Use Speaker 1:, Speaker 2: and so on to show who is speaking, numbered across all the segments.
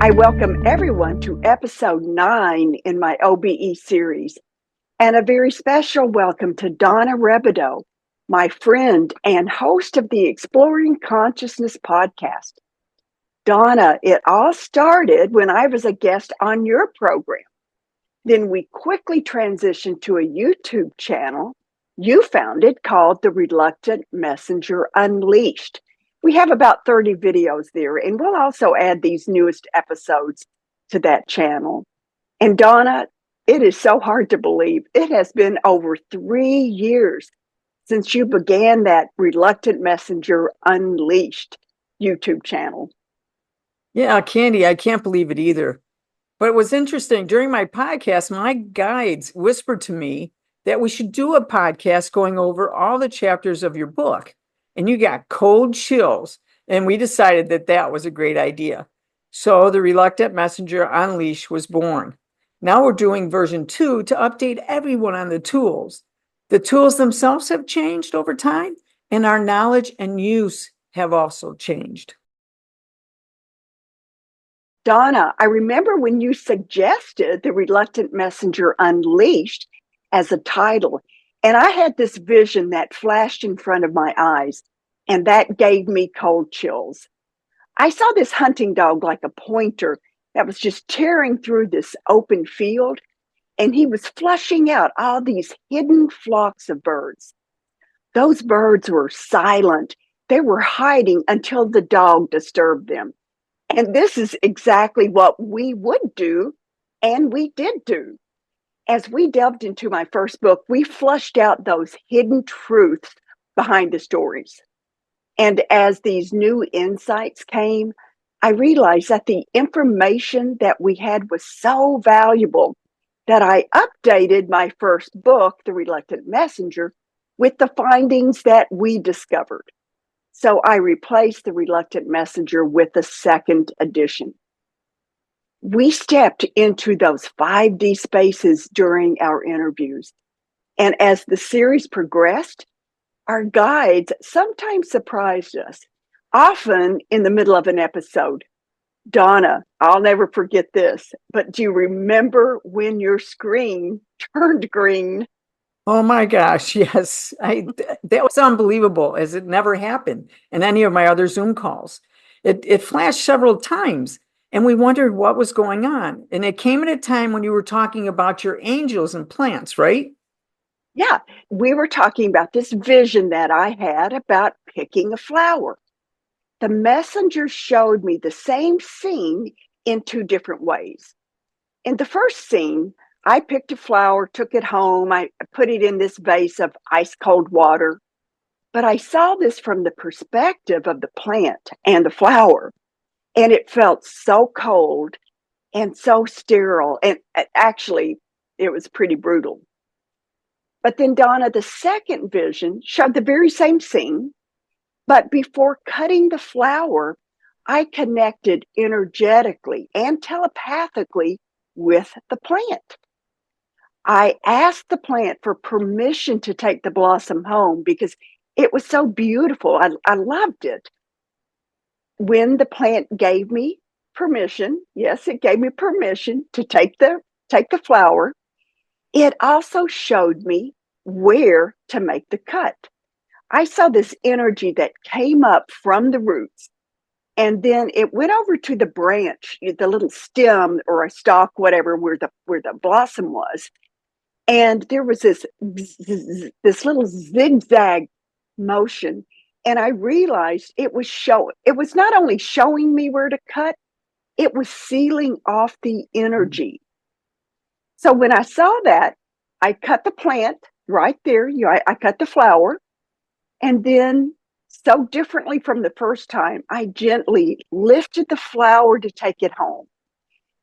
Speaker 1: I welcome everyone to episode 9 in my OBE series, and a very special welcome to Donna Rebadow, my friend and host of the Exploring Consciousness podcast. Donna, it all started when I was a guest on your program. Then we quickly transitioned to a YouTube channel you founded called The Reluctant Messenger Unleashed. We have about 30 videos there, and we'll also add these newest episodes to that channel. And Donna, it is so hard to believe. It has been over 3 years since you began that Reluctant Messenger Unleashed YouTube channel.
Speaker 2: Yeah, Candy, I can't believe it either. But it was interesting. During my podcast, my guides whispered to me that we should do a podcast going over all the chapters of your book. And you got cold chills. And we decided that that was a great idea. So the Reluctant Messenger Unleashed was born. Now we're doing version 2 to update everyone on the tools. The tools themselves have changed over time, and our knowledge and use have also changed.
Speaker 1: Donna, I remember when you suggested The Reluctant Messenger Unleashed as a title, and I had this vision that flashed in front of my eyes, and that gave me cold chills. I saw this hunting dog like a pointer that was just tearing through this open field, and he was flushing out all these hidden flocks of birds. Those birds were silent. They were hiding until the dog disturbed them. And this is exactly what we would do, and we did do. As we delved into my first book, we flushed out those hidden truths behind the stories. And as these new insights came, I realized that the information that we had was so valuable that I updated my first book, The Reluctant Messenger, with the findings that we discovered. So I replaced The Reluctant Messenger with the second edition. We stepped into those 5D spaces during our interviews. And as the series progressed, our guides sometimes surprised us, often in the middle of an episode. Donna, I'll never forget this, but do you remember when your screen turned green?
Speaker 2: Oh my gosh, yes. That was unbelievable, as it never happened in any of my other Zoom calls. It flashed several times, and we wondered what was going on. And it came at a time when you were talking about your angels and plants, right?
Speaker 1: Yeah, we were talking about this vision that I had about picking a flower. The messenger showed me the same scene in 2 different ways. In the first scene, I picked a flower, took it home, I put it in this vase of ice cold water. But I saw this from the perspective of the plant and the flower, and it felt so cold and so sterile. And actually, it was pretty brutal. But then, Donna, the second vision showed the very same scene. But before cutting the flower, I connected energetically and telepathically with the plant. I asked the plant for permission to take the blossom home because it was so beautiful. I loved it. When the plant gave me permission, yes, it gave me permission to take the flower, it also showed me where to make the cut. I saw this energy that came up from the roots, and then it went over to the branch, the little stem or a stalk, whatever, where the blossom was. And there was this little zigzag motion. And I realized it was not only showing me where to cut, it was sealing off the energy. So when I saw that, I cut the plant right there. I cut the flower. And then, so differently from the first time, I gently lifted the flower to take it home.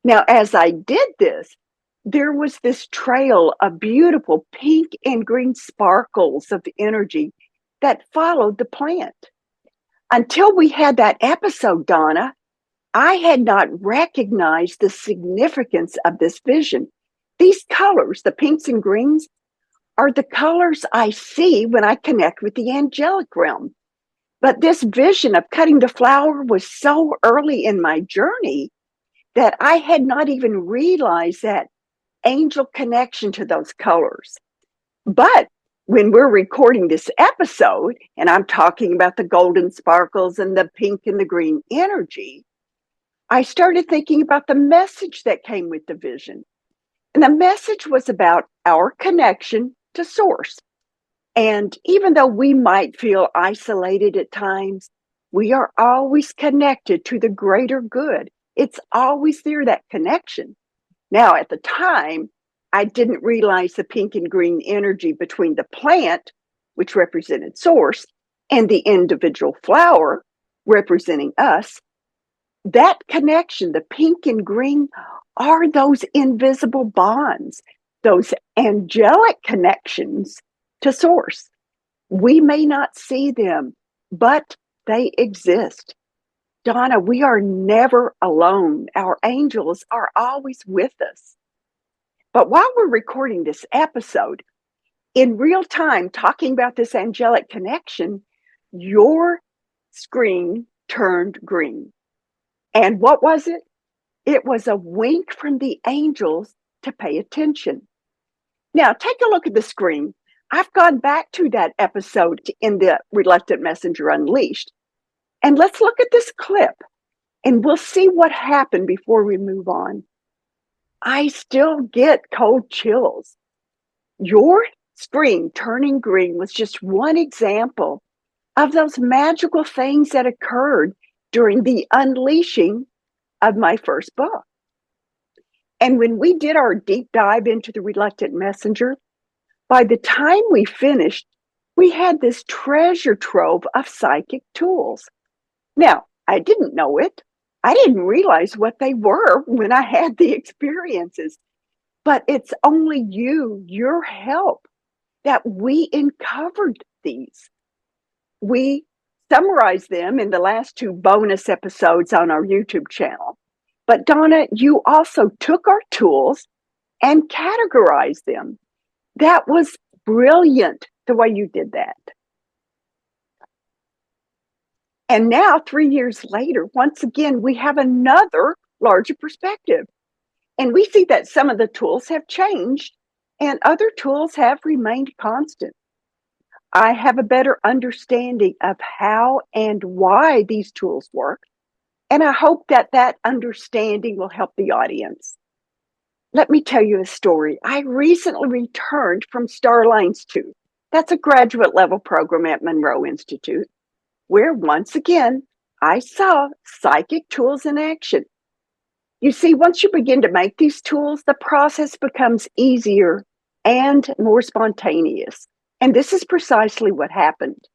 Speaker 1: Now, as I did this, there was this trail of beautiful pink and green sparkles of energy that followed the plant. Until we had that episode, Donna, I had not recognized the significance of this vision. These colors, the pinks and greens, are the colors I see when I connect with the angelic realm. But this vision of cutting the flower was so early in my journey that I had not even realized that angel connection to those colors. But when we're recording this episode and I'm talking about the golden sparkles and the pink and the green energy, I started thinking about the message that came with the vision. And the message was about our connection to source. And even though we might feel isolated at times, we are always connected to the greater good. It's always there, that connection. Now, at the time, I didn't realize the pink and green energy between the plant, which represented source, and the individual flower, representing us. That connection, the pink and green, are those invisible bonds, those angelic connections to source. We may not see them, but they exist. Donna, we are never alone. Our angels are always with us. But while we're recording this episode, in real time, talking about this angelic connection, your screen turned green. And what was it? It was a wink from the angels to pay attention. Now, take a look at the screen. I've gone back to that episode in the Reluctant Messenger Unleashed. And let's look at this clip and we'll see what happened before we move on. I still get cold chills. Your screen turning green was just one example of those magical things that occurred during the unleashing of my first book. And when we did our deep dive into the Reluctant Messenger, by the time we finished, we had this treasure trove of psychic tools. Now, I didn't know it. I didn't realize what they were when I had the experiences. But it's only your help, that we uncovered these. We summarized them in the last 2 bonus episodes on our YouTube channel. But Donna, you also took our tools and categorized them. That was brilliant, the way you did that. And now, 3 years later, once again, we have another larger perspective. And we see that some of the tools have changed and other tools have remained constant. I have a better understanding of how and why these tools work. And I hope that that understanding will help the audience. Let me tell you a story. I recently returned from Starlines 2. That's a graduate level program at Monroe Institute, where once again, I saw psychic tools in action. You see, once you begin to make these tools, the process becomes easier and more spontaneous. And this is precisely what happened.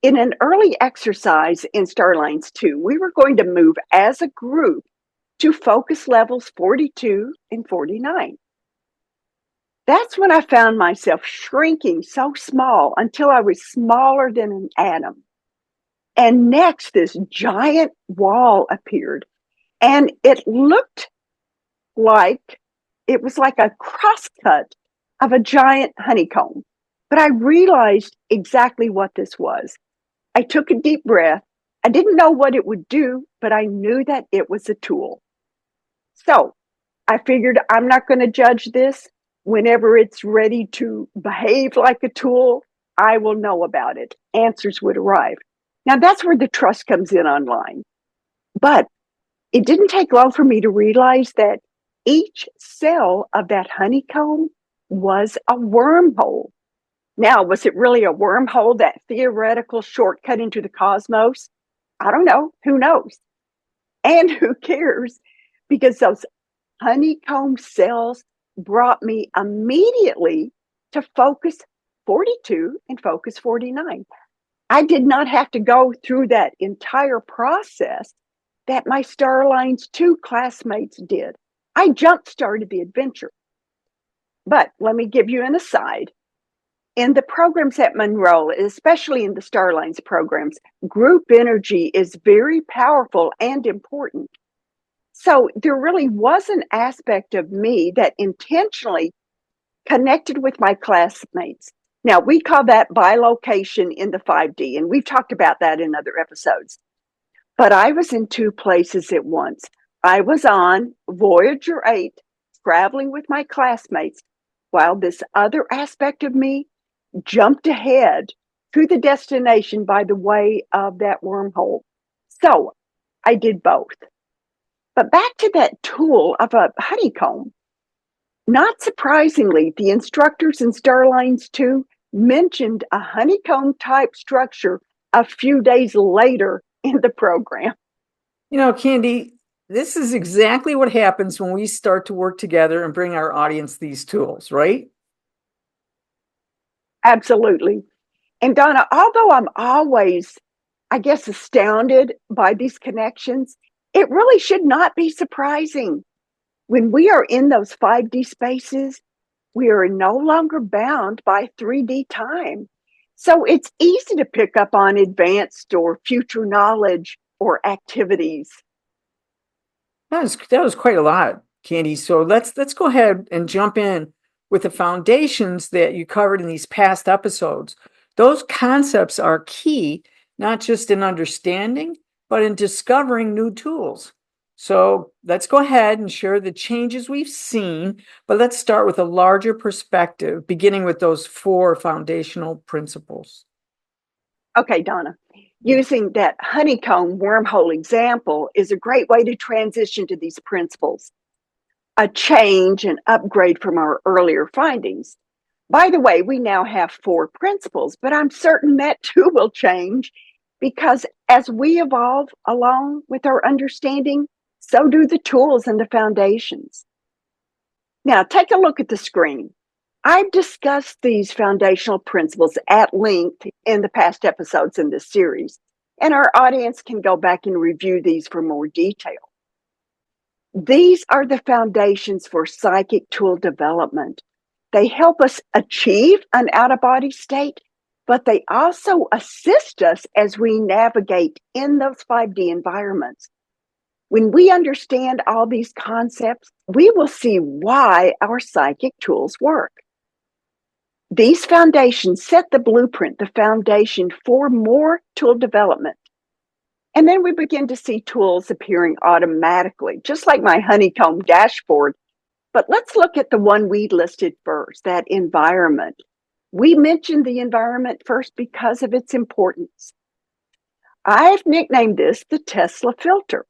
Speaker 1: In an early exercise in Starlines 2, we were going to move as a group to focus levels 42 and 49. That's when I found myself shrinking so small until I was smaller than an atom. And next, this giant wall appeared, and it looked like it was like a crosscut of a giant honeycomb. But I realized exactly what this was. I took a deep breath. I didn't know what it would do, but I knew that it was a tool. So I figured I'm not going to judge this. Whenever it's ready to behave like a tool, I will know about it. Answers would arrive. Now that's where the trust comes in online. But it didn't take long for me to realize that each cell of that honeycomb was a wormhole. Now, was it really a wormhole, that theoretical shortcut into the cosmos? I don't know. Who knows? And who cares? Because those honeycomb cells brought me immediately to focus 42 and focus 49. I did not have to go through that entire process that my Starlines 2 classmates did. I jump-started the adventure. But let me give you an aside. In the programs at Monroe, especially in the Starlines programs, group energy is very powerful and important. So there really was an aspect of me that intentionally connected with my classmates. Now, we call that bilocation in the 5D, and we've talked about that in other episodes. But I was in 2 places at once. I was on Voyager 8, traveling with my classmates, while this other aspect of me jumped ahead to the destination by the way of that wormhole. So I did both. But back to that tool of a honeycomb. Not surprisingly, the instructors in Starlines 2 mentioned a honeycomb type structure a few days later in the program.
Speaker 2: Candy, this is exactly what happens when we start to work together and bring our audience these tools, right?
Speaker 1: Absolutely. And Donna, although I'm always, I guess, astounded by these connections, it really should not be surprising. When we are in those 5D spaces, we are no longer bound by 3D time. So it's easy to pick up on advanced or future knowledge or activities.
Speaker 2: That was quite a lot, Candy. So let's go ahead and jump in with the foundations that you covered in these past episodes. Those concepts are key, not just in understanding, but in discovering new tools. So let's go ahead and share the changes we've seen, but let's start with a larger perspective, beginning with those 4 foundational principles.
Speaker 1: Okay, Donna, using that honeycomb wormhole example is a great way to transition to these principles, a change and upgrade from our earlier findings. By the way, we now have 4 principles, but I'm certain that too will change because as we evolve along with our understanding, so do the tools and the foundations. Now, take a look at the screen. I've discussed these foundational principles at length in the past episodes in this series, and our audience can go back and review these for more detail. These are the foundations for psychic tool development. They help us achieve an out-of-body state, but they also assist us as we navigate in those 5D environments. When we understand all these concepts, we will see why our psychic tools work. These foundations set the blueprint, the foundation for more tool development. And then we begin to see tools appearing automatically, just like my honeycomb dashboard. But let's look at the one we listed first, that environment. We mentioned the environment first because of its importance. I've nicknamed this the Tesla filter.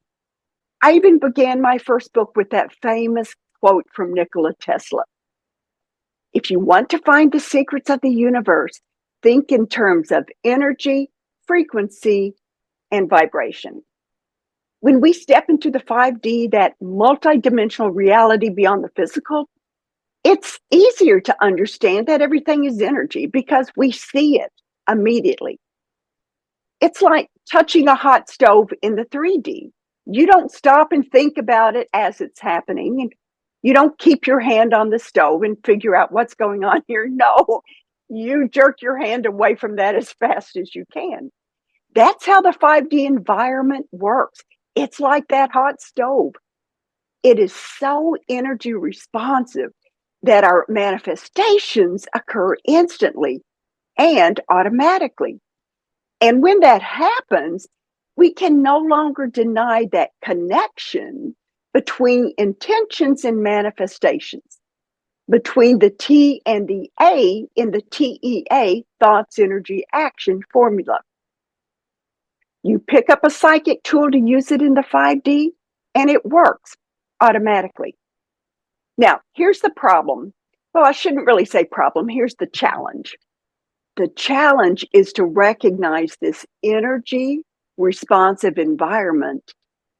Speaker 1: I even began my first book with that famous quote from Nikola Tesla. If you want to find the secrets of the universe, think in terms of energy, frequency, and vibration. When we step into the 5D, that multidimensional reality beyond the physical, it's easier to understand that everything is energy because we see it immediately. It's like touching a hot stove in the 3D. You don't stop and think about it as it's happening. And you don't keep your hand on the stove and figure out what's going on here. No, you jerk your hand away from that as fast as you can. That's how the 5D environment works. It's like that hot stove. It is so energy responsive that our manifestations occur instantly and automatically. And when that happens, we can no longer deny that connection between intentions and manifestations, between the T and the A in the TEA, thoughts, energy, action formula. You pick up a psychic tool to use it in the 5D, and it works automatically. Now, here's the problem. Well, I shouldn't really say problem. Here's the challenge. The challenge is to recognize this energy responsive environment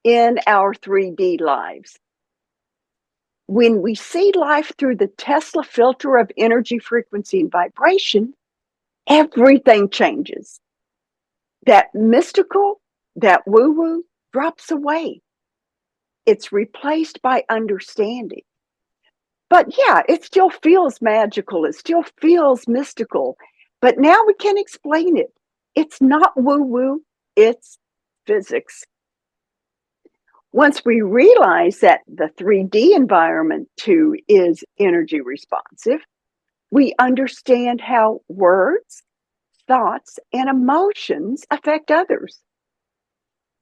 Speaker 1: in our 3D lives. When we see life through the Tesla filter of energy, frequency, and vibration, everything changes. That mystical, that woo-woo drops away. It's replaced by understanding. But yeah, it still feels magical. It still feels mystical. But now we can explain it. It's not woo-woo, it's physics. Once we realize that the 3D environment too is energy responsive, we understand how words, thoughts, and emotions affect others.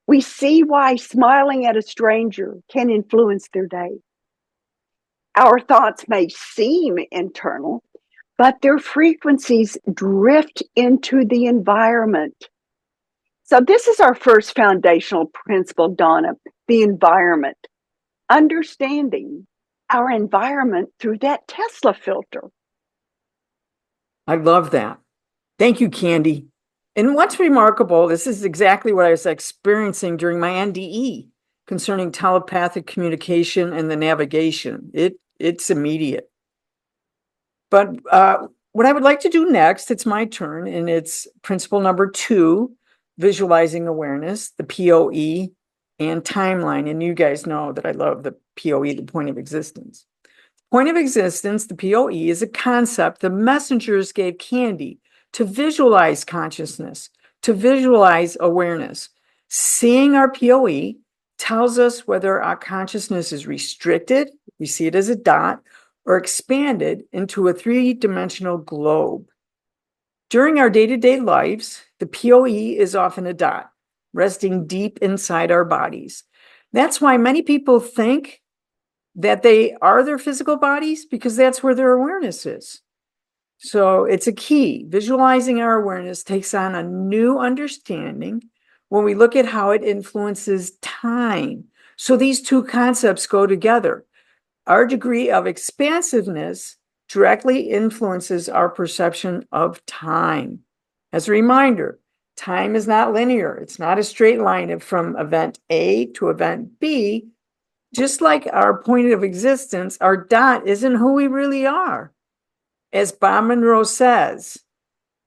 Speaker 1: We see why smiling at a stranger can influence their day. Our thoughts may seem internal, but their frequencies drift into the environment. So, this is our first foundational principle, Donna, the environment. Understanding our environment through that Tesla filter.
Speaker 2: I love that. Thank you, Candy. And what's remarkable, this is exactly what I was experiencing during my NDE concerning telepathic communication and the navigation. It's immediate. But what I would like to do next, it's my turn, and it's principle number 2, visualizing awareness, the POE, and timeline. And you guys know that I love the POE, the point of existence. Point of existence, the POE, is a concept the messengers gave Candy to visualize consciousness, to visualize awareness. Seeing our POE tells us whether our consciousness is restricted, we see it as a dot, or expanded into a 3-dimensional globe. During our day-to-day lives, the POE is often a dot, resting deep inside our bodies. That's why many people think that they are their physical bodies, because that's where their awareness is. So it's a key. Visualizing our awareness takes on a new understanding when we look at how it influences time. So these two concepts go together. Our degree of expansiveness directly influences our perception of time. As a reminder, time is not linear. It's not a straight line from event A to event B. Just like our point of existence, our dot isn't who we really are. As Bob Monroe says,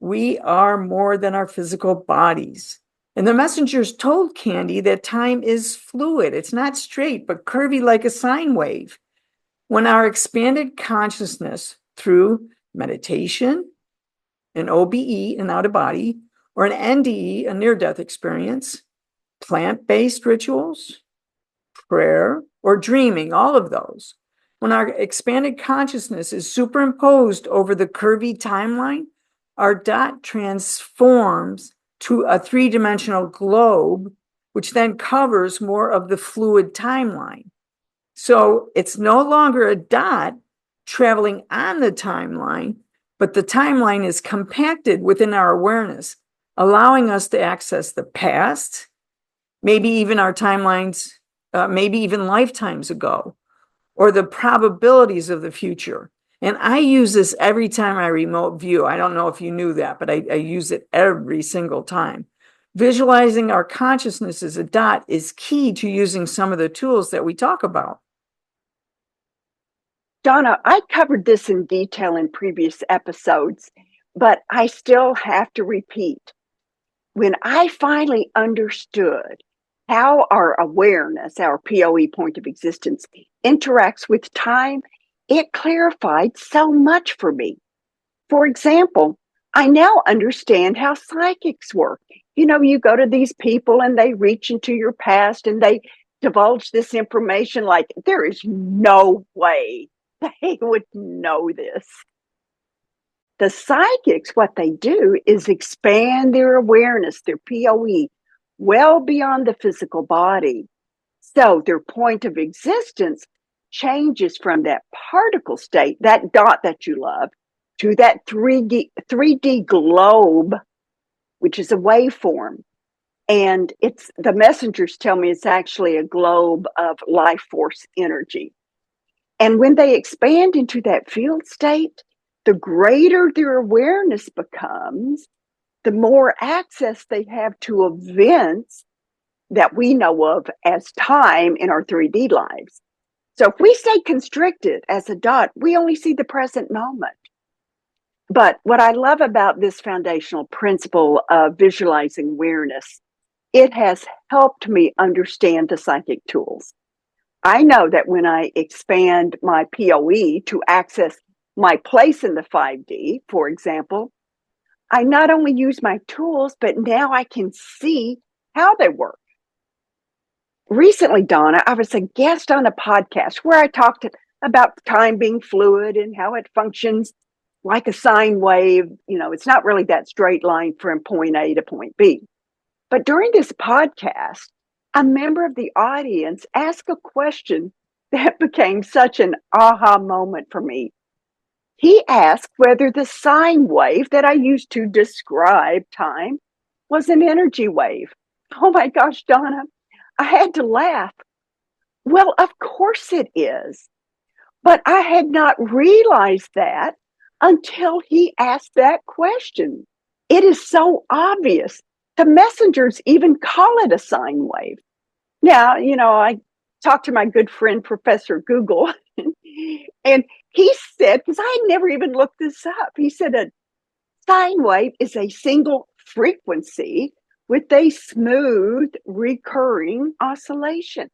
Speaker 2: we are more than our physical bodies. And the messengers told Candy that time is fluid. It's not straight, but curvy like a sine wave. When our expanded consciousness through meditation, an OBE, an out of body, or an NDE, a near-death experience, plant-based rituals, prayer, or dreaming, all of those, when our expanded consciousness is superimposed over the curvy timeline, our dot transforms to a 3-dimensional globe, which then covers more of the fluid timeline. So it's no longer a dot traveling on the timeline, but the timeline is compacted within our awareness, allowing us to access the past, maybe even our timelines, maybe even lifetimes ago, or the probabilities of the future. And I use this every time I remote view. I don't know if you knew that, but I use it every single time. Visualizing our consciousness as a dot is key to using some of the tools that we talk about.
Speaker 1: Donna, I covered this in detail in previous episodes, but I still have to repeat. When I finally understood how our awareness, our POE, point of existence, interacts with time, it clarified so much for me. For example, I now understand how psychics work. You know, you go to these people and they reach into your past and they divulge this information like there is no way they would know this. The psychics, what they do is expand their awareness, their POE, well beyond the physical body. So their point of existence changes from that particle state, that dot that you love, to that 3D globe, which is a waveform. And it's the messengers tell me it's actually a globe of life force energy. And when they expand into that field state, the greater their awareness becomes, the more access they have to events that we know of as time in our 3D lives. So if we stay constricted as a dot, we only see the present moment. But what I love about this foundational principle of visualizing awareness, it has helped me understand the psychic tools. I know that when I expand my POE to access my place in the 5D, for example, I not only use my tools, but now I can see how they work. Recently, Donna, I was a guest on a podcast where I talked about time being fluid and how it functions like a sine wave. You know, it's not really that straight line from point A to point B. But during this podcast, a member of the audience asked a question that became such an aha moment for me. He asked whether the sine wave that I used to describe time was an energy wave. Oh my gosh, Donna, I had to laugh. Well, of course it is. But I had not realized that until he asked that question. It is so obvious. The messengers even call it a sine wave. Now, I talked to my good friend, Professor Google, and he said, because I had never even looked this up, he said a sine wave is a single frequency with a smooth recurring oscillation.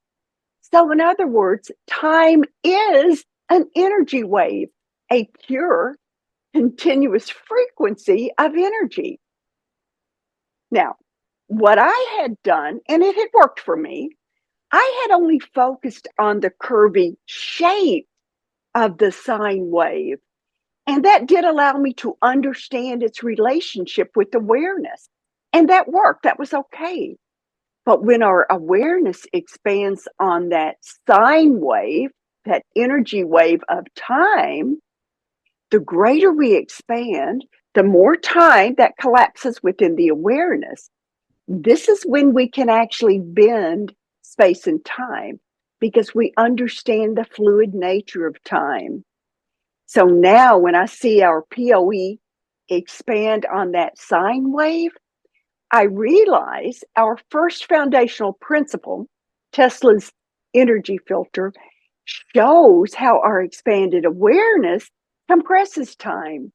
Speaker 1: So, in other words, time is an energy wave, a pure, continuous frequency of energy. Now, what I had done, and it had worked for me, I had only focused on the curvy shape of the sine wave. And that did allow me to understand its relationship with awareness. And that worked. That was okay. But when our awareness expands on that sine wave, that energy wave of time, the greater we expand, the more time that collapses within the awareness. This is when we can actually bend space and time because we understand the fluid nature of time. So now when I see our POE expand on that sine wave, I realize our first foundational principle, Tesla's energy filter, shows how our expanded awareness compresses time.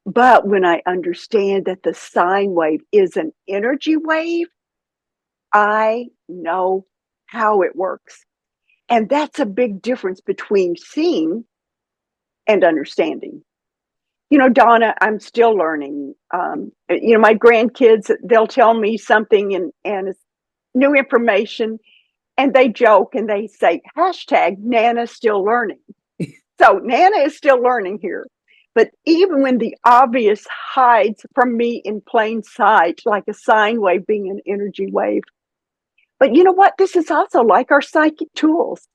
Speaker 1: But when I understand that the sine wave is an energy wave, I know how it works. And that's a big difference between seeing and understanding. Donna, I'm still learning. My grandkids, they'll tell me something and it's new information, and they joke and they say, hashtag Nana's still learning. So Nana is still learning here. But even when the obvious hides from me in plain sight, like a sine wave being an energy wave. But you know what? This is also like our psychic tools.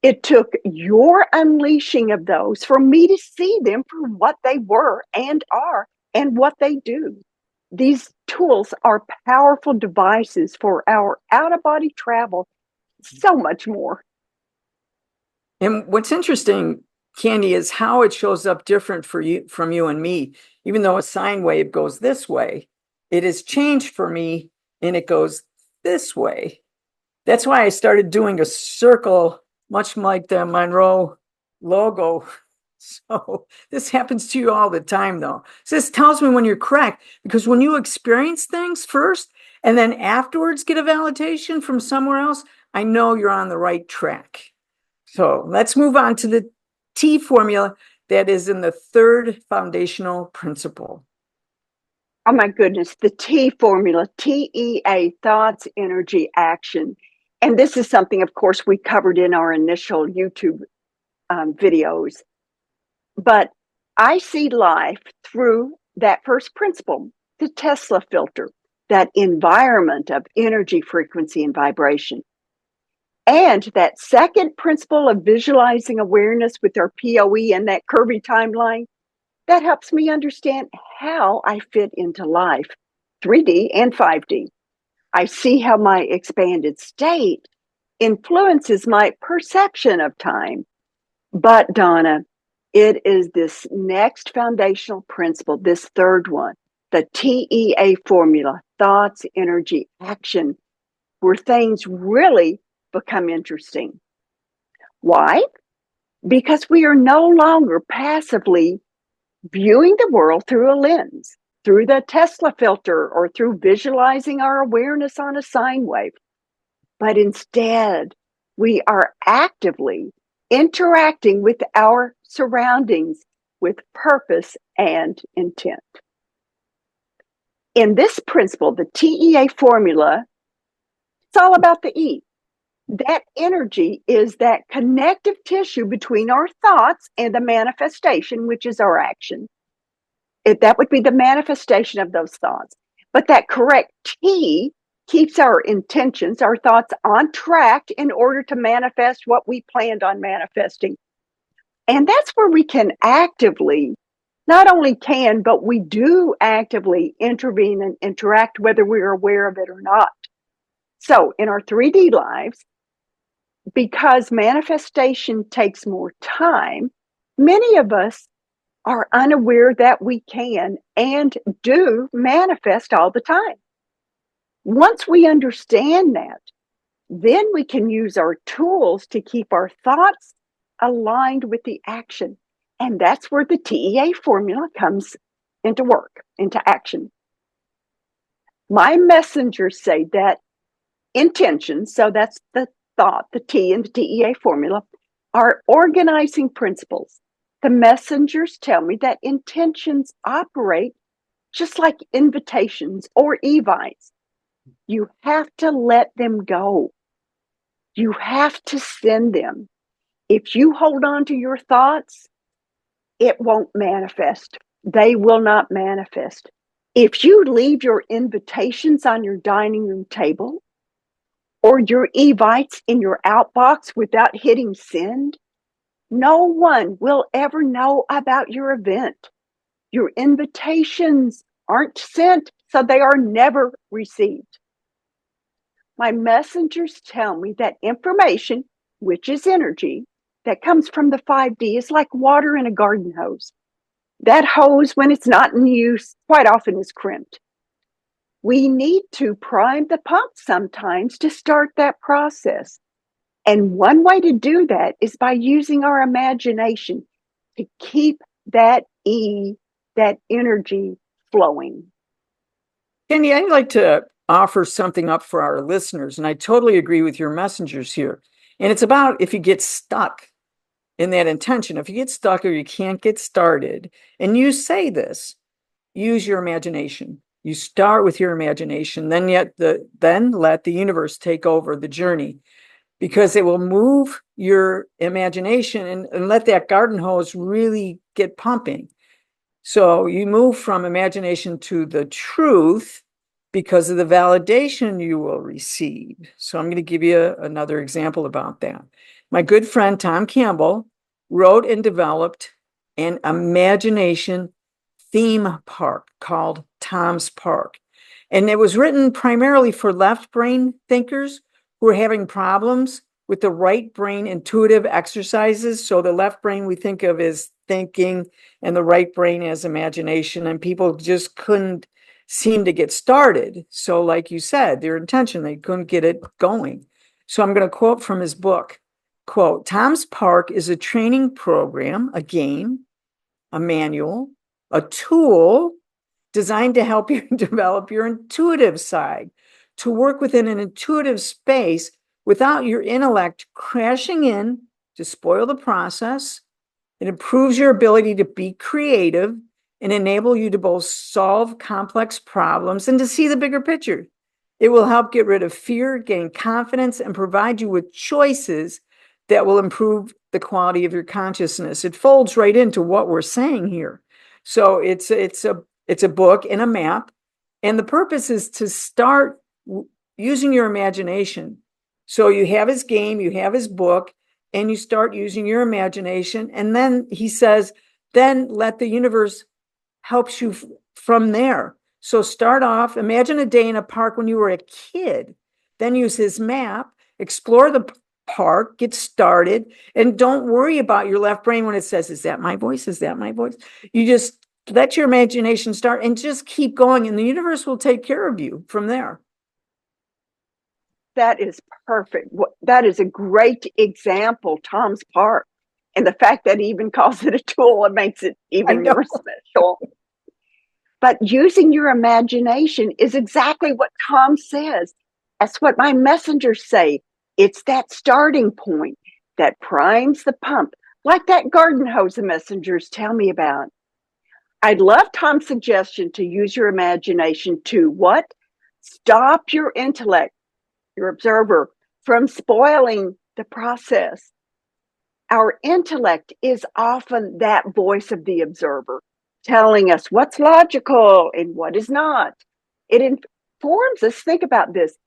Speaker 1: It took your unleashing of those for me to see them for what they were and are and what they do. These tools are powerful devices for our out-of-body travel, so much more.
Speaker 2: And what's interesting, Candy, is how it shows up different for you from you and me. Even though a sine wave goes this way, it has changed for me and it goes this way. That's why I started doing a circle, much like the Monroe logo. So this happens to you all the time, though. So this tells me when you're correct, because when you experience things first and then afterwards get a validation from somewhere else, I know you're on the right track. So let's move on to the T formula that is in the third foundational principle.
Speaker 1: Oh my goodness, the T formula, TEA, thoughts, energy, action. And this is something, of course, we covered in our initial YouTube videos. But I see life through that first principle, the Tesla filter, that environment of energy, frequency, and vibration. And that second principle of visualizing awareness with our POE and that curvy timeline, that helps me understand how I fit into life, 3D and 5D. I see how my expanded state influences my perception of time. But Donna, it is this next foundational principle, this third one, the TEA formula, thoughts, energy, action, where things really become interesting. Why? Because we are no longer passively viewing the world through a lens, through the Tesla filter, or through visualizing our awareness on a sine wave. But instead, we are actively interacting with our surroundings with purpose and intent. In this principle, the TEA formula, it's all about the E. That energy is that connective tissue between our thoughts and the manifestation, which is our action. That would be the manifestation of those thoughts. But that correct T keeps our intentions, our thoughts on track in order to manifest what we planned on manifesting. And that's where we can actively, not only can, but we do actively intervene and interact, whether we're aware of it or not. So in our 3D lives, because manifestation takes more time, many of us are unaware that we can and do manifest all the time. Once we understand that, then we can use our tools to keep our thoughts aligned with the action. And that's where the TEA formula comes into work, into action. My messengers say that intentions, so that's the thought, the T in the TEA formula, are organizing principles. The messengers tell me that intentions operate just like invitations or evites. You have to let them go. You have to send them. If you hold on to your thoughts, it won't manifest. They will not manifest. If you leave your invitations on your dining room table or your evites in your outbox without hitting send, no one will ever know about your event. Your invitations aren't sent, so they are never received. My messengers tell me that information, which is energy, that comes from the 5D is like water in a garden hose. That hose, when it's not in use, quite often is crimped. We need to prime the pump sometimes to start that process. And one way to do that is by using our imagination to keep that that energy flowing.
Speaker 2: Candy, I'd like to offer something up for our listeners, and I totally agree with your messengers here. And it's about if you get stuck in that intention, if you get stuck or you can't get started, and you say this, use your imagination. You start with your imagination, then let the universe take over the journey, because it will move your imagination and let that garden hose really get pumping. So you move from imagination to the truth because of the validation you will receive. So I'm going to give you another example about that. My good friend Tom Campbell wrote and developed an imagination theme park called Tom's Park. And it was written primarily for left brain thinkers who are having problems with the right brain intuitive exercises. So the left brain we think of as thinking and the right brain as imagination, and people just couldn't seem to get started. So like you said, their intention, they couldn't get it going. So I'm going to quote from his book, quote, Tom's Park is a training program, a game, a manual, a tool designed to help you develop your intuitive side, to work within an intuitive space without your intellect crashing in to spoil the process. It improves your ability to be creative and enable you to both solve complex problems and to see the bigger picture. It will help get rid of fear, gain confidence, and provide you with choices that will improve the quality of your consciousness. It folds right into what we're saying here. So it's a book and a map, and the purpose is to start using your imagination. So you have his game, you have his book, and you start using your imagination. And then he says, then let the universe helps you from there. So start off, imagine a day in a park when you were a kid, then use his map, explore the park, get started, and don't worry about your left brain when it says, is that my voice? Is that my voice? You just let your imagination start and just keep going, and the universe will take care of you from there.
Speaker 1: That is perfect. That is a great example, Tom's Park. And the fact that he even calls it a tool, it makes it even more special. But using your imagination is exactly what Tom says. That's what my messengers say. It's that starting point that primes the pump, like that garden hose the messengers tell me about. I love Tom's suggestion to use your imagination to what? Stop your intellect, your observer, from spoiling the process. Our intellect is often that voice of the observer telling us what's logical and what is not. forms us, think about this,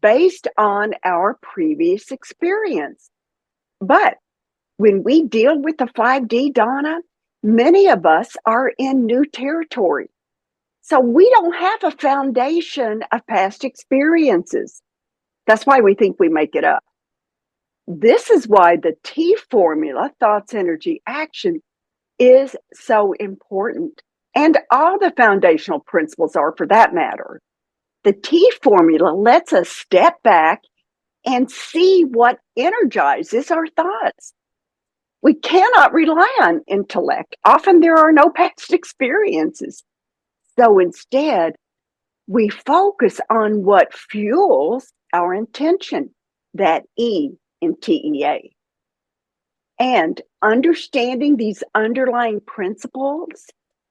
Speaker 1: based on our previous experience. But when we deal with the 5D, Donna, many of us are in new territory. So we don't have a foundation of past experiences. That's why we think we make it up. This is why the T formula, thoughts, energy, action, is so important. And all the foundational principles are, for that matter. The T formula lets us step back and see what energizes our thoughts. We cannot rely on intellect. Often there are no past experiences. So instead, we focus on what fuels our intention, that E in TEA. And understanding these underlying principles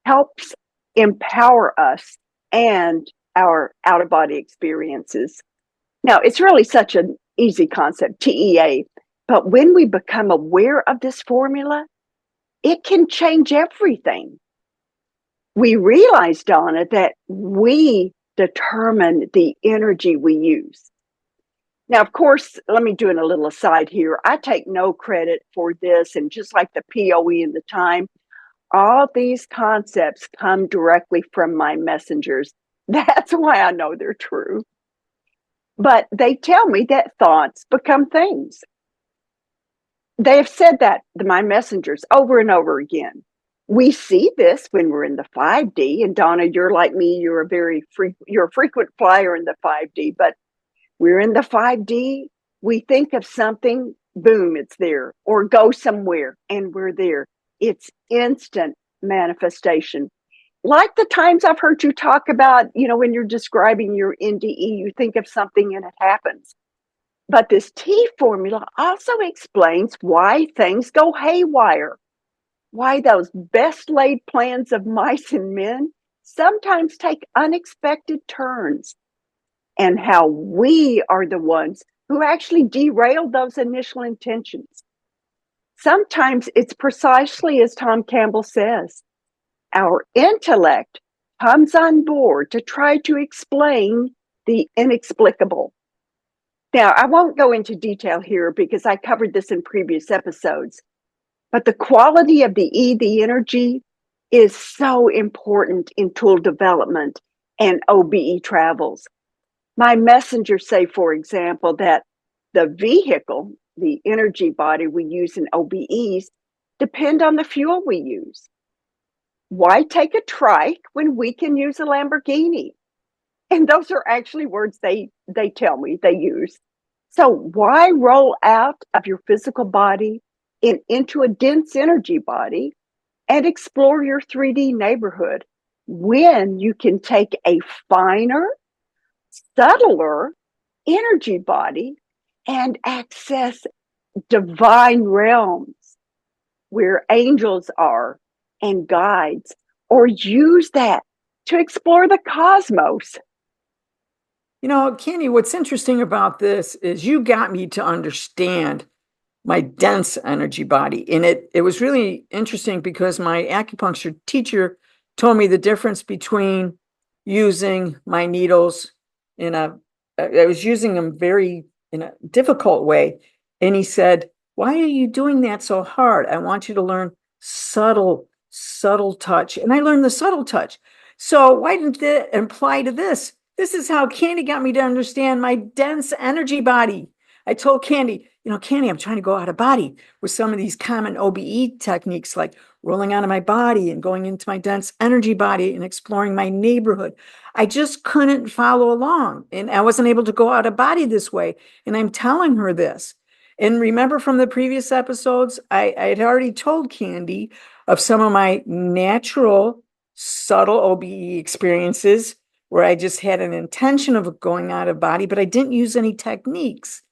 Speaker 1: helps empower us and our out of body experiences. Now, it's really such an easy concept, TEA, but when we become aware of this formula, it can change everything. We realize, Donna, that we determine the energy we use. Now, of course, let me do a little aside here. I take no credit for this, and just like the POE and the time, all these concepts come directly from my messengers. That's why I know they're true. But they tell me that thoughts become things. They have said that, my messengers, over and over again. We see this when we're in the 5D, and Donna, you're like me, you're a frequent flyer in the 5D, but we're in the 5D, we think of something, boom, it's there, or go somewhere and we're there. It's instant manifestation. Like the times I've heard you talk about, when you're describing your NDE, you think of something and it happens. But this T formula also explains why things go haywire, why those best laid plans of mice and men sometimes take unexpected turns, and how we are the ones who actually derail those initial intentions. Sometimes it's precisely as Tom Campbell says, our intellect comes on board to try to explain the inexplicable. Now, I won't go into detail here because I covered this in previous episodes, but the quality of the E, the energy, is so important in tool development and OBE travels. My messengers say, for example, that the vehicle, the energy body we use in OBEs, depend on the fuel we use. Why take a trike when we can use a Lamborghini? And those are actually words they tell me they use. So why roll out of your physical body into a dense energy body and explore your 3D neighborhood when you can take a finer, subtler energy body and access divine realms where angels are and guides, or use that to explore the cosmos?
Speaker 2: Candy, what's interesting about this is you got me to understand my dense energy body. And it was really interesting because my acupuncture teacher told me the difference between using my needles I was using them in a difficult way. And he said, why are you doing that so hard? I want you to learn subtle touch. And I learned the subtle touch. So why didn't that apply to this? This is how Candy got me to understand my dense energy body. I told Candy, Candy, I'm trying to go out of body with some of these common OBE techniques, like rolling out of my body and going into my dense energy body and exploring my neighborhood. I just couldn't follow along, and I wasn't able to go out of body this way. And I'm telling her this. And remember from the previous episodes, I had already told Candy of some of my natural, subtle OBE experiences where I just had an intention of going out of body, but I didn't use any techniques.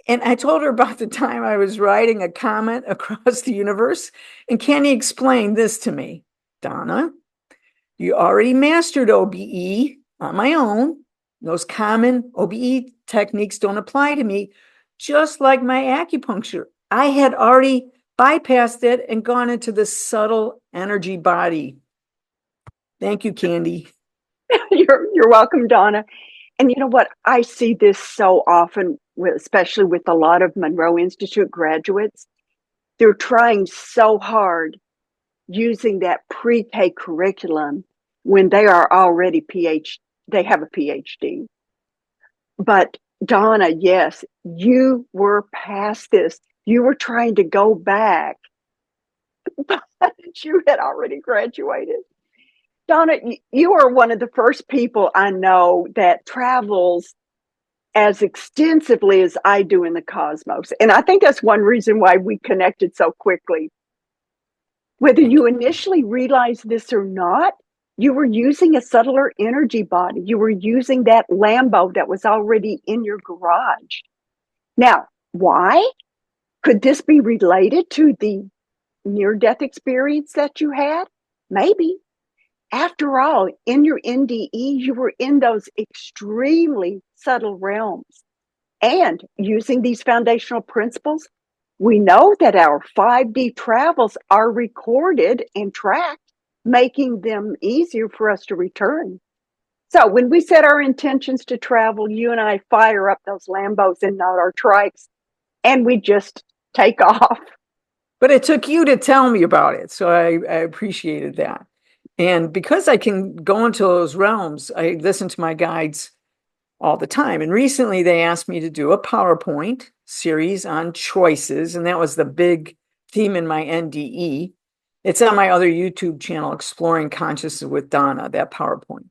Speaker 2: And I told her about the time I was writing a comment across the universe, and Candy explained this to me. Donna, you already mastered OBE on my own. Those common OBE techniques don't apply to me, just like my acupuncture. I had already bypassed it and gone into the subtle energy body. Thank you, Candy.
Speaker 1: You're welcome, Donna. And you know what? I see this so often, especially with a lot of Monroe Institute graduates. They're trying so hard using that pre-K curriculum when they are already they have a PhD. But Donna, yes, you were past this. You were trying to go back, but you had already graduated. Donna, you are one of the first people I know that travels as extensively as I do in the cosmos. And I think that's one reason why we connected so quickly. Whether
Speaker 2: Thank
Speaker 1: you
Speaker 2: you.
Speaker 1: initially realized this or not, you were using a subtler energy body. You were using that Lambo that was already in your garage. Now, why? Could this be related to the near death experience that you had? Maybe. After all, in your NDE, you were in those extremely subtle realms. And using these foundational principles, we know that our 5D travels are recorded and tracked, making them easier for us to return. So when we set our intentions to travel, you and I fire up those Lambos and not our trikes, and we just take off.
Speaker 2: But it took you to tell me about it. So I appreciated that. And because I can go into those realms, I listen to my guides all the time. And recently they asked me to do a PowerPoint series on choices. And that was the big theme in my NDE. It's on my other YouTube channel, Exploring Consciousness with Donna, that PowerPoint.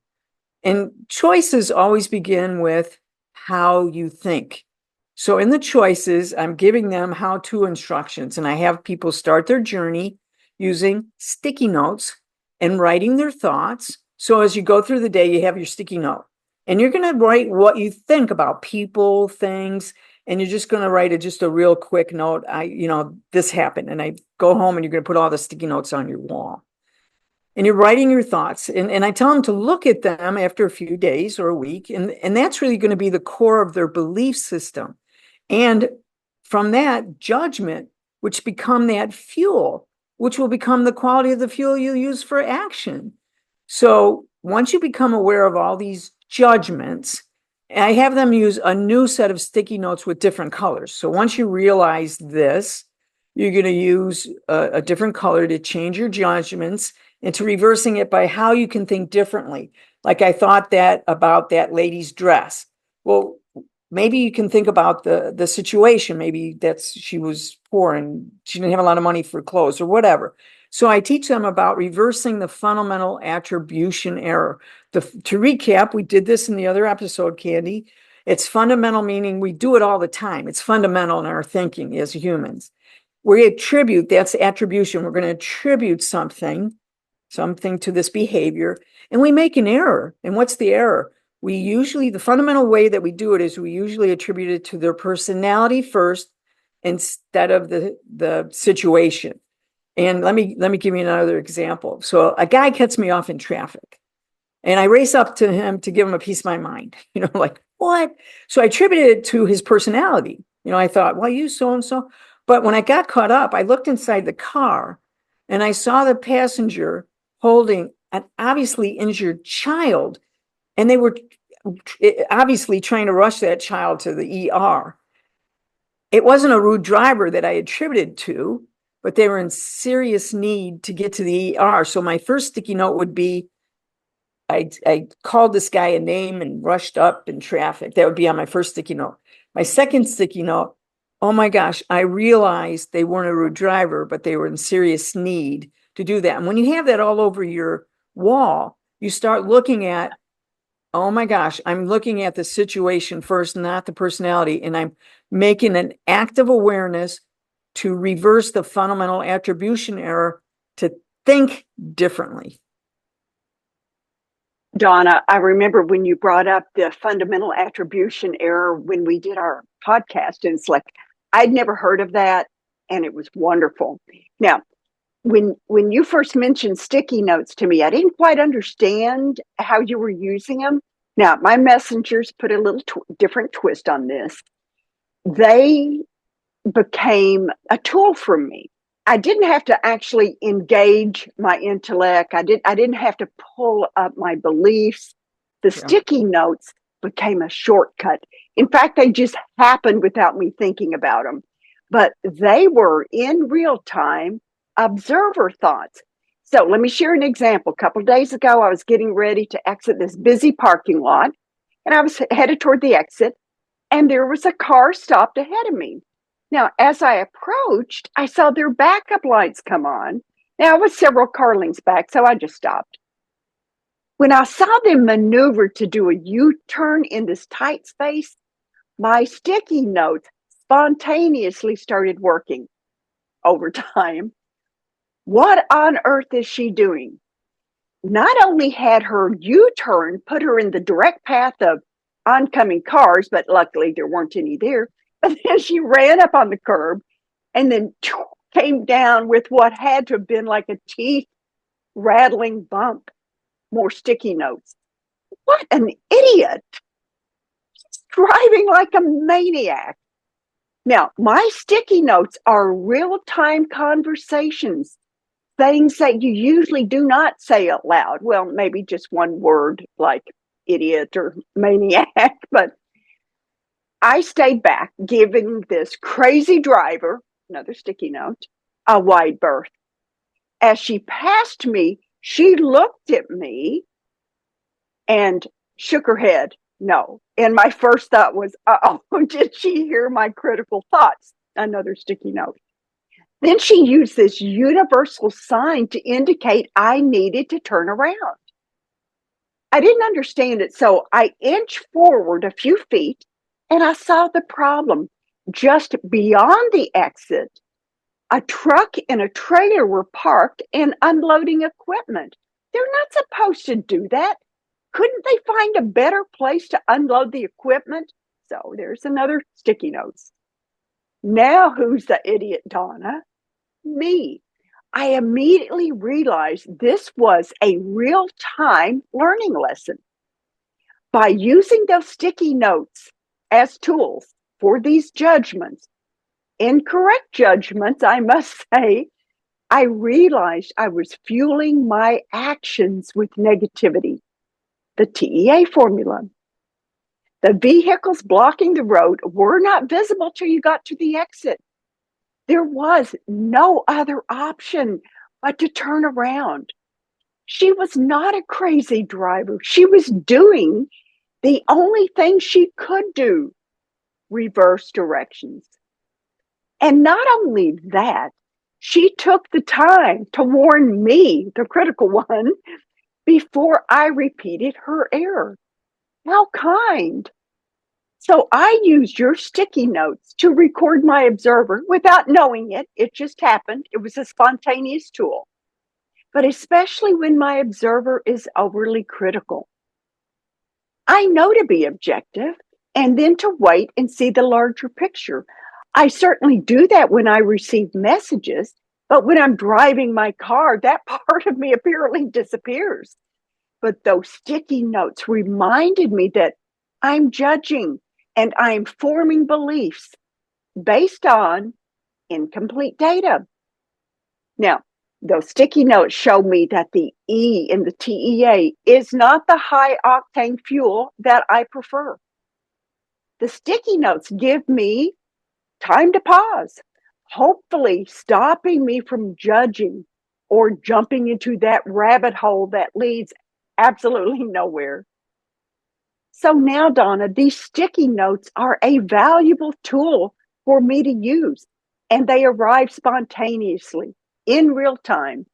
Speaker 2: And choices always begin with how you think. So in the choices, I'm giving them how-to instructions, and I have people start their journey using sticky notes and writing their thoughts. So as you go through the day, you have your sticky note, and you're going to write what you think about people, things, and you're just going to write just a real quick note. This happened, and I go home, and you're going to put all the sticky notes on your wall. And you're writing your thoughts. And I tell them to look at them after a few days or a week. And that's really going to be the core of their belief system. And from that, judgment, which become that fuel, which will become the quality of the fuel you use for action. So once you become aware of all these judgments, I have them use a new set of sticky notes with different colors. So once you realize this, you're going to use a different color to change your judgments and to reversing it by how you can think differently. Like I thought that about that lady's dress. Well, maybe you can think about the situation. Maybe she was poor and she didn't have a lot of money for clothes or whatever. So I teach them about reversing the fundamental attribution error. To recap, we did this in the other episode, Candy. It's fundamental, meaning we do it all the time. It's fundamental in our thinking as humans. We attribute, that's attribution. We're going to attribute something to this behavior, and we make an error. And what's the error? The fundamental way that we do it is we usually attribute it to their personality first instead of the situation. And let me give you another example. So a guy cuts me off in traffic, and I race up to him to give him a piece of my mind, like, what? So I attributed it to his personality. I thought, well, you so-and-so. But when I got caught up, I looked inside the car and I saw the passenger holding an obviously injured child, and they were obviously trying to rush that child to the ER. It wasn't a rude driver that I attributed to, but they were in serious need to get to the ER. So my first sticky note would be, I called this guy a name and rushed up in traffic. That would be on my first sticky note. My second sticky note, oh my gosh, I realized they weren't a rude driver, but they were in serious need to do that. And when you have that all over your wall, you start looking at, oh my gosh, I'm looking at the situation first, not the personality. And I'm making an active awareness to reverse the fundamental attribution error, to think differently.
Speaker 1: Donna, I remember when you brought up the fundamental attribution error when we did our podcast, and it's like, I'd never heard of that, and it was wonderful. Now, when you first mentioned sticky notes to me, I didn't quite understand how you were using them. Now, my messengers put a little different twist on this. They became a tool for me. I didn't have to actually engage my intellect. I didn't have to pull up my beliefs. The
Speaker 2: Yeah.
Speaker 1: sticky notes became a shortcut. In fact, they just happened without me thinking about them. But they were in real time observer thoughts. So let me share an example. A couple of days ago, I was getting ready to exit this busy parking lot, and I was headed toward the exit, and there was a car stopped ahead of me. Now, as I approached, I saw their backup lights come on. Now, I was several car lengths back, so I just stopped. When I saw them maneuver to do a U-turn in this tight space, my sticky notes spontaneously started working over time. What on earth is she doing? Not only had her U-turn put her in the direct path of oncoming cars, but luckily there weren't any there, but then she ran up on the curb and then came down with what had to have been like a teeth rattling bump. More sticky notes. What an idiot. She's driving like a maniac. Now, my sticky notes are real-time conversations, things that you usually do not say out loud. Well, maybe just one word like idiot or maniac, but I stayed back, giving this crazy driver, another sticky note, a wide berth. As she passed me, she looked at me and shook her head, no. And my first thought was, uh-oh, did she hear my critical thoughts? Another sticky note. Then she used this universal sign to indicate I needed to turn around. I didn't understand it, so I inched forward a few feet and I saw the problem. Just beyond the exit, a truck and a trailer were parked and unloading equipment. They're not supposed to do that. Couldn't they find a better place to unload the equipment? So there's another sticky notes. Now who's the idiot, Donna? Me. I immediately realized this was a real-time learning lesson. By using those sticky notes as tools for these judgments, incorrect judgments, I must say, I realized I was fueling my actions with negativity. The TEA formula. The vehicles blocking the road were not visible till you got to the exit. There was no other option but to turn around. She was not a crazy driver. She was doing the only thing she could do, reverse directions. And not only that, she took the time to warn me, the critical one, before I repeated her error. How kind. So I used your sticky notes to record my observer without knowing it. It just happened. It was a spontaneous tool. But especially when my observer is overly critical. I know to be objective and then to wait and see the larger picture. I certainly do that when I receive messages, but when I'm driving my car, that part of me apparently disappears. But those sticky notes reminded me that I'm judging and I'm forming beliefs based on incomplete data. Now, those sticky notes show me that the E in the TEA is not the high octane fuel that I prefer. The sticky notes give me time to pause, hopefully stopping me from judging or jumping into that rabbit hole that leads absolutely nowhere. So now, Donna, these sticky notes are a valuable tool for me to use, and they arrive spontaneously in real time.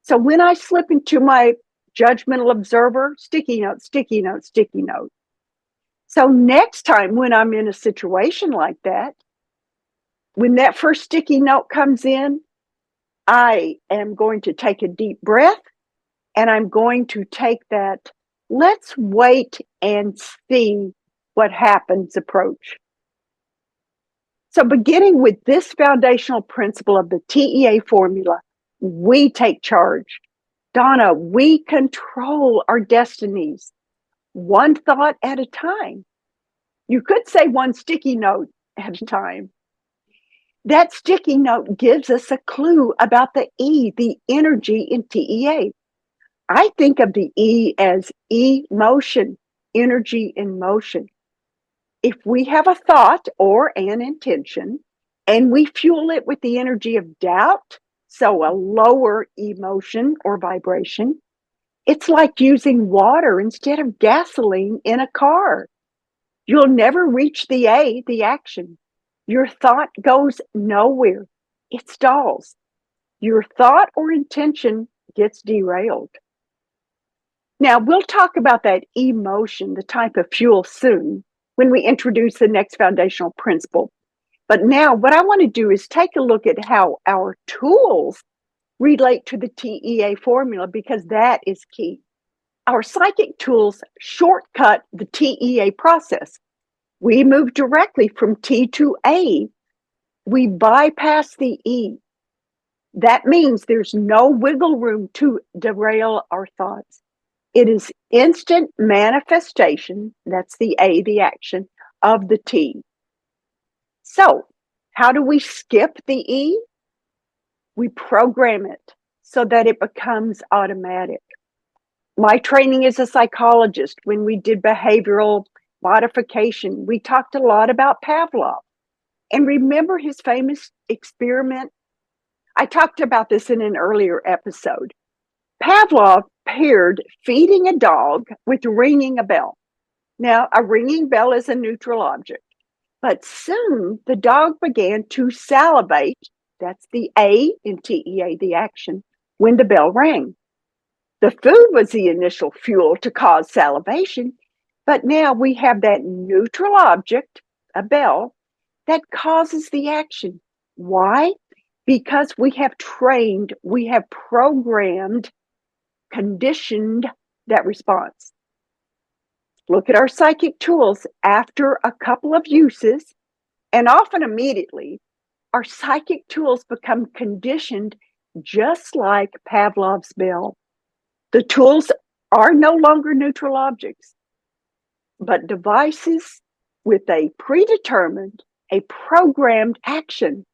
Speaker 1: So when I slip into my judgmental observer, sticky note, sticky note, sticky note. So next time when I'm in a situation like that, when that first sticky note comes in, I am going to take a deep breath and I'm going to take that let's wait and see what happens approach. So beginning with this foundational principle of the TEA formula, we take charge. Donna, we control our destinies, one thought at a time. You could say one sticky note at a time. That sticky note gives us a clue about the E, the energy in TEA. I think of the E as emotion. energy in motion. If we have a thought or an intention and we fuel it with the energy of doubt, so a lower emotion or vibration, it's like using water instead of gasoline in a car. You'll never reach the action. Your thought goes nowhere. It stalls. Your thought or intention gets derailed. Now, we'll talk about that emotion, the type of fuel, soon when we introduce the next foundational principle. But now, what I want to do is take a look at how our tools relate to the TEA formula, because that is key. Our psychic tools shortcut the TEA process. We move directly from T to A. We bypass the E. That means there's no wiggle room to derail our thoughts. It is instant manifestation, that's the A, the action, of the T. So, how do we skip the E? We program it so that it becomes automatic. My training as a psychologist, when we did behavioral modification, we talked a lot about Pavlov. And remember his famous experiment? I talked about this in an earlier episode. Pavlov paired feeding a dog with ringing a bell. Now, a ringing bell is a neutral object, but soon the dog began to salivate. That's the A in TEA, the action, when the bell rang. The food was the initial fuel to cause salivation, but now we have that neutral object, a bell, that causes the action. Why? Because we have trained, we have programmed, conditioned that response. Look at our psychic tools. After a couple of uses, and often immediately, our psychic tools become conditioned just like Pavlov's bell. The tools are no longer neutral objects, but devices with a predetermined, a programmed action.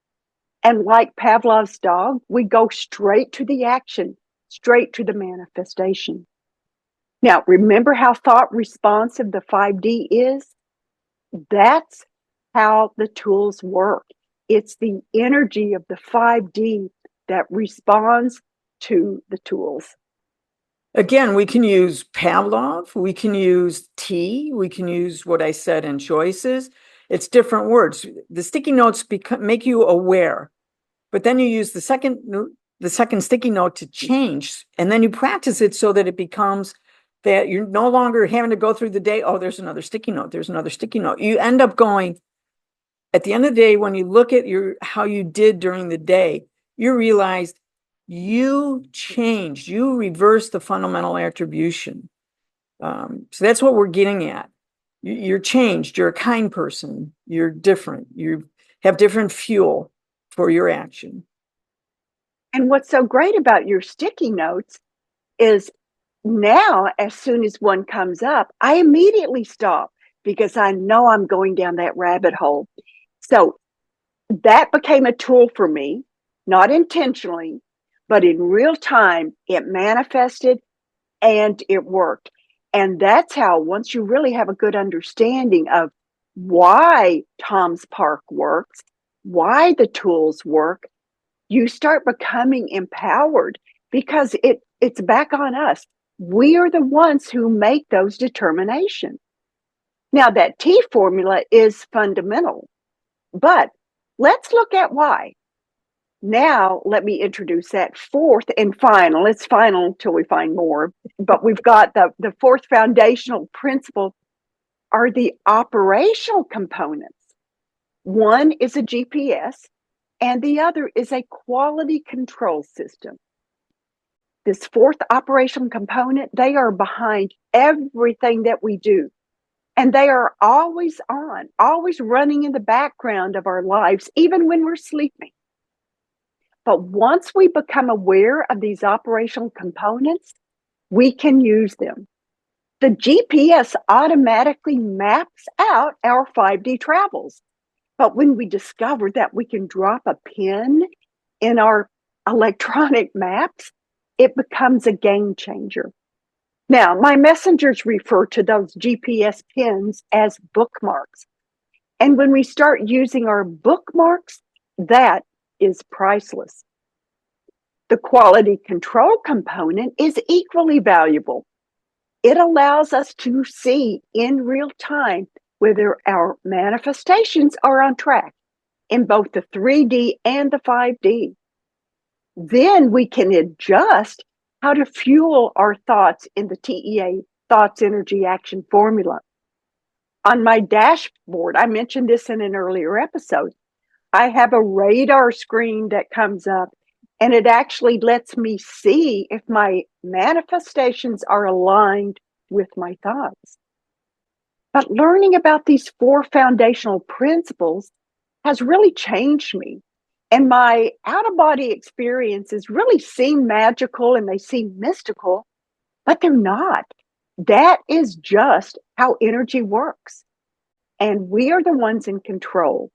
Speaker 1: And like Pavlov's dog, we go straight to the action, straight to the manifestation. Now, remember how thought responsive the 5D is? That's how the tools work. It's the energy of the 5D that responds to the tools.
Speaker 2: Again, we can use Pavlov, we can use T, we can use what I said in choices. It's different words. The sticky notes make you aware, but then you use the second sticky note to change, and then you practice it so that it becomes that you're no longer having to go through the day, oh, there's another sticky note, there's another sticky note. You end up going, at the end of the day, when you look at how you did during the day, you realized you changed, you reversed the fundamental attribution. So that's what we're getting at. You're changed, you're a kind person, you're different, you have different fuel for your action.
Speaker 1: And what's so great about your sticky notes is now, as soon as one comes up, I immediately stop because I know I'm going down that rabbit hole. So that became a tool for me, not intentionally, but in real time, it manifested and it worked. And that's how, once you really have a good understanding of why Tom's Park works, why the tools work, you start becoming empowered because it's back on us. We are the ones who make those determinations. Now, that T formula is fundamental, but let's look at why. Now, let me introduce that fourth and final. It's final until we find more, but we've got the fourth foundational principle are the operational components. One is a GPS, and the other is a quality control system. This fourth operational component, they are behind everything that we do. And they are always on, always running in the background of our lives, even when we're sleeping. But once we become aware of these operational components, we can use them. The GPS automatically maps out our 5D travels. But when we discover that we can drop a pin in our electronic maps, it becomes a game changer. Now, my messengers refer to those GPS pins as bookmarks. And when we start using our bookmarks, that is priceless. The quality control component is equally valuable. It allows us to see in real time whether our manifestations are on track in both the 3D and the 5D. Then we can adjust how to fuel our thoughts in the TEA, thoughts, energy, action formula. On my dashboard, I mentioned this in an earlier episode, I have a radar screen that comes up, and it actually lets me see if my manifestations are aligned with my thoughts. But learning about these four foundational principles has really changed me. And my out of body experiences really seem magical and they seem mystical, but they're not. That is just how energy works. And we are the ones in control.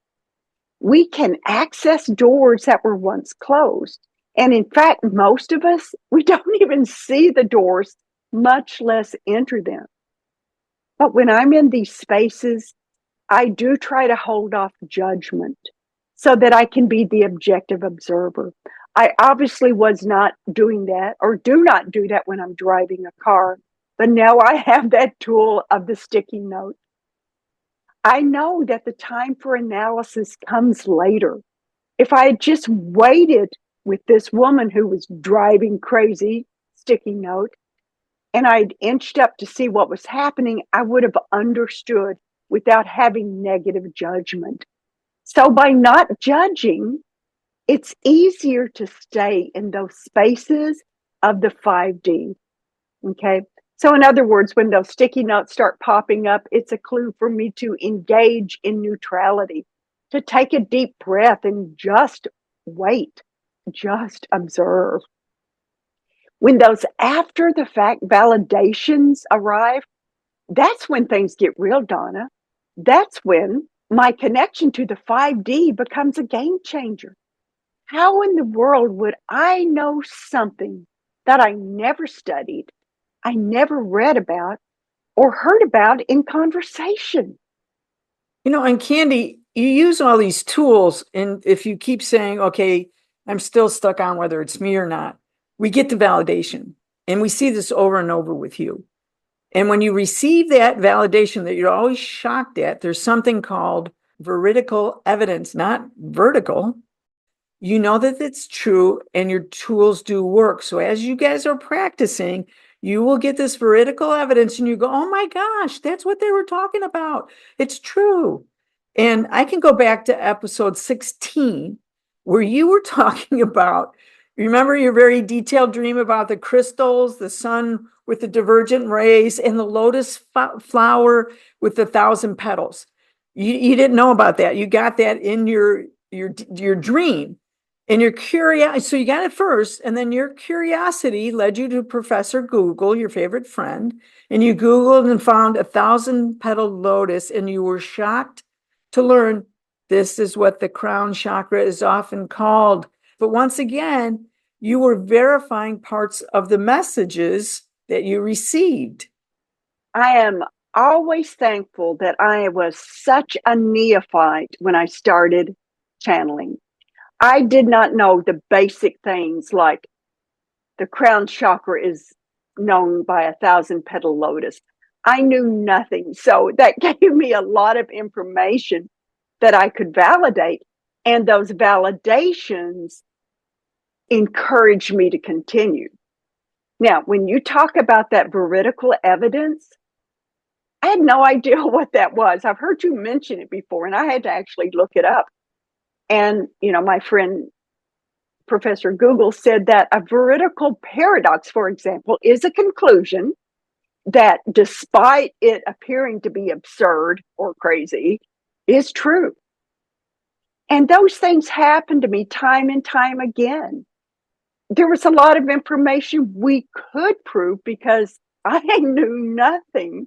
Speaker 1: We can access doors that were once closed. And in fact, most of us, we don't even see the doors, much less enter them. But when I'm in these spaces, I do try to hold off judgment so that I can be the objective observer. I obviously was not doing that or do not do that when I'm driving a car, but now I have that tool of the sticky note. I know that the time for analysis comes later. If I had just waited with this woman who was driving crazy, sticky note, and I'd inched up to see what was happening, I would have understood without having negative judgment. So by not judging, it's easier to stay in those spaces of the 5D. Okay. So in other words, when those sticky notes start popping up, it's a clue for me to engage in neutrality, to take a deep breath and just wait, just observe. When those after the fact validations arrive, that's when things get real, Donna. That's when my connection to the 5D becomes a game changer. How in the world would I know something that I never studied, I never read about, or heard about in conversation?
Speaker 2: And Candy, you use all these tools, and if you keep saying, okay, I'm still stuck on whether it's me or not, we get the validation. And we see this over and over with you. And when you receive that validation that you're always shocked at, there's something called veridical evidence, not vertical. You know that it's true and your tools do work. So as you guys are practicing, you will get this veridical evidence and you go, oh my gosh, that's what they were talking about. It's true. And I can go back to episode 16 where you were talking about, remember your very detailed dream about the crystals, the sun with the divergent rays, and the lotus flower with the 1,000 petals. You didn't know about that. You got that in your dream. And your curiosity, so you got it first, and then your curiosity led you to Professor Google, your favorite friend, and you Googled and found 1,000 petal lotus, and you were shocked to learn this is what the crown chakra is often called. But once again, you were verifying parts of the messages that you received.
Speaker 1: I am always thankful that I was such a neophyte when I started channeling. I did not know the basic things like the crown chakra is known by 1,000 petal lotus. I knew nothing. So that gave me a lot of information that I could validate. And those validations encouraged me to continue. Now, when you talk about that veridical evidence, I had no idea what that was. I've heard you mention it before, and I had to actually look it up. And, my friend, Professor Google, said that a veridical paradox, for example, is a conclusion that, despite it appearing to be absurd or crazy, is true. And those things happen to me time and time again. There was a lot of information we could prove because I knew nothing.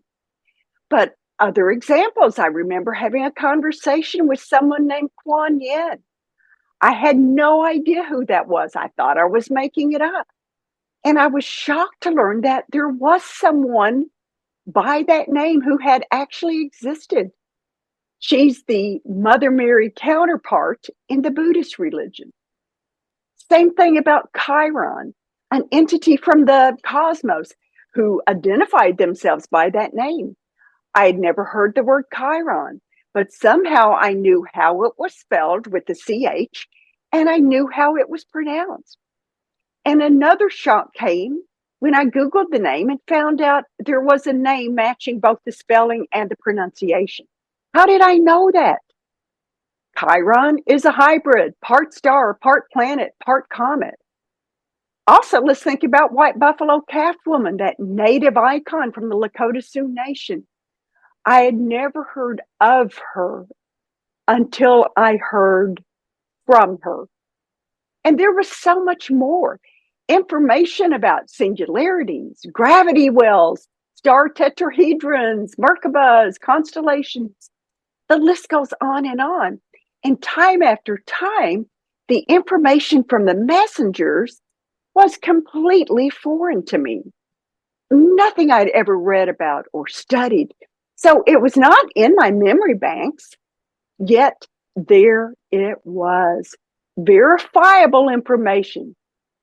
Speaker 1: But other examples, I remember having a conversation with someone named Kuan Yin. I had no idea who that was. I thought I was making it up. And I was shocked to learn that there was someone by that name who had actually existed. She's the Mother Mary counterpart in the Buddhist religion. Same thing about Chiron, an entity from the cosmos who identified themselves by that name. I had never heard the word Chiron, but somehow I knew how it was spelled with the CH, and I knew how it was pronounced. And another shock came when I Googled the name and found out there was a name matching both the spelling and the pronunciation. How did I know that? Chiron is a hybrid, part star, part planet, part comet. Also, let's think about White Buffalo Calf Woman, that native icon from the Lakota Sioux Nation. I had never heard of her until I heard from her. And there was so much more information about singularities, gravity wells, star tetrahedrons, Merkabas, constellations. The list goes on. And time after time, the information from the messengers was completely foreign to me. Nothing I'd ever read about or studied. So it was not in my memory banks, yet there it was. Verifiable information.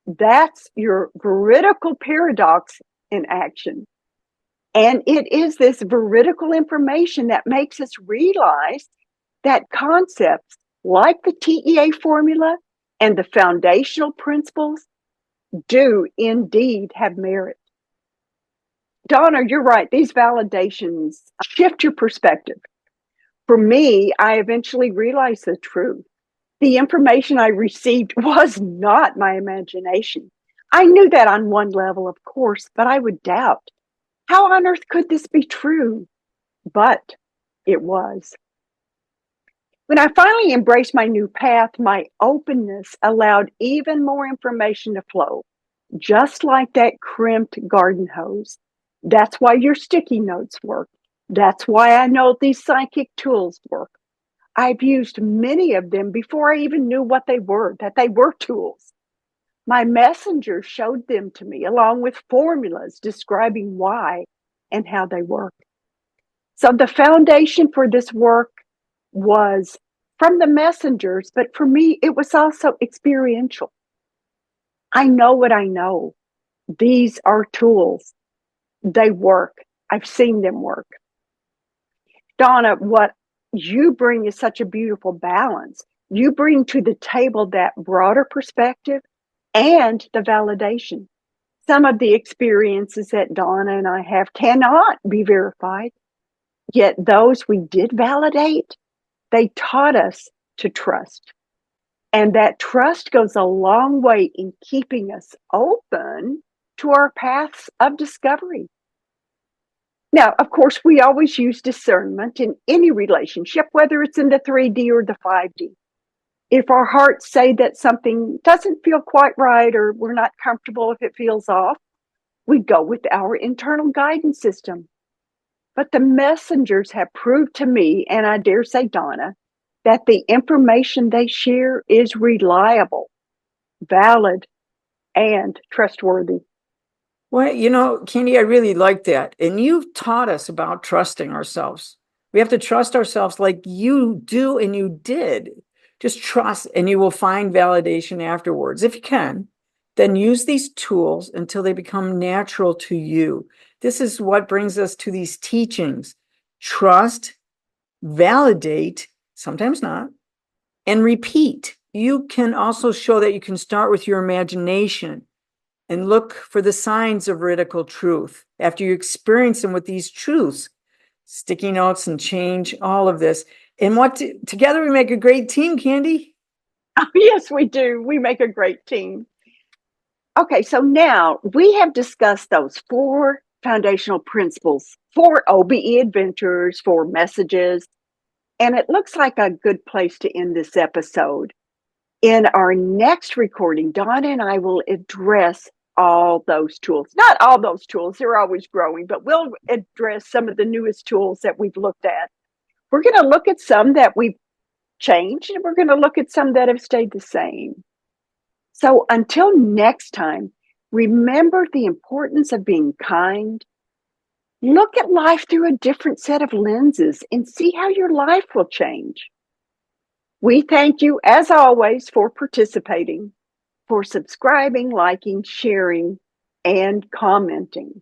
Speaker 1: That's your veridical paradox in action. And it is this veridical information that makes us realize that concepts like the TEA formula and the foundational principles do indeed have merit. Donna, you're right. These validations shift your perspective. For me, I eventually realized the truth. The information I received was not my imagination. I knew that on one level, of course, but I would doubt. How on earth could this be true? But it was. When I finally embraced my new path, my openness allowed even more information to flow, just like that crimped garden hose. That's why your sticky notes work. That's why I know these psychic tools work. I've used many of them before I even knew what they were, that they were tools. My messenger showed them to me along with formulas describing why and how they work. So the foundation for this work was from the messengers, but for me, it was also experiential. I know what I know. These are tools. They work. I've seen them work. Donna, what you bring is such a beautiful balance. You bring to the table that broader perspective and the validation. Some of the experiences that Donna and I have cannot be verified, yet those we did validate, they taught us to trust. And that trust goes a long way in keeping us open to our paths of discovery. Now, of course, we always use discernment in any relationship, whether it's in the 3D or the 5D. If our hearts say that something doesn't feel quite right or we're not comfortable if it feels off, we go with our internal guidance system. But the messengers have proved to me, and I dare say Donna, that the information they share is reliable, valid, and trustworthy.
Speaker 2: Well, Candy, I really like that. And you've taught us about trusting ourselves. We have to trust ourselves like you do and you did. Just trust, and you will find validation afterwards. If you can, then use these tools until they become natural to you. This is what brings us to these teachings. Trust, validate, sometimes not, and repeat. You can also show that you can start with your imagination and look for the signs of veridical truth. After you experience them with these truths, sticky notes and change, all of this. And together we make a great team, Candy.
Speaker 1: Oh, yes, we do. We make a great team. Okay, so now we have discussed those 4 foundational principles for OBE adventures, for messages, and it looks like a good place to end this episode. In our next recording, Donna and I will address all those tools. Not all those tools, they're always growing, but we'll address some of the newest tools that we've looked at. We're going to look at some that we've changed, and we're going to look at some that have stayed the same. So until next time, Remember the importance of being kind. Look at life through a different set of lenses and see how your life will change. We thank you, as always, for participating, for subscribing, liking, sharing, and commenting.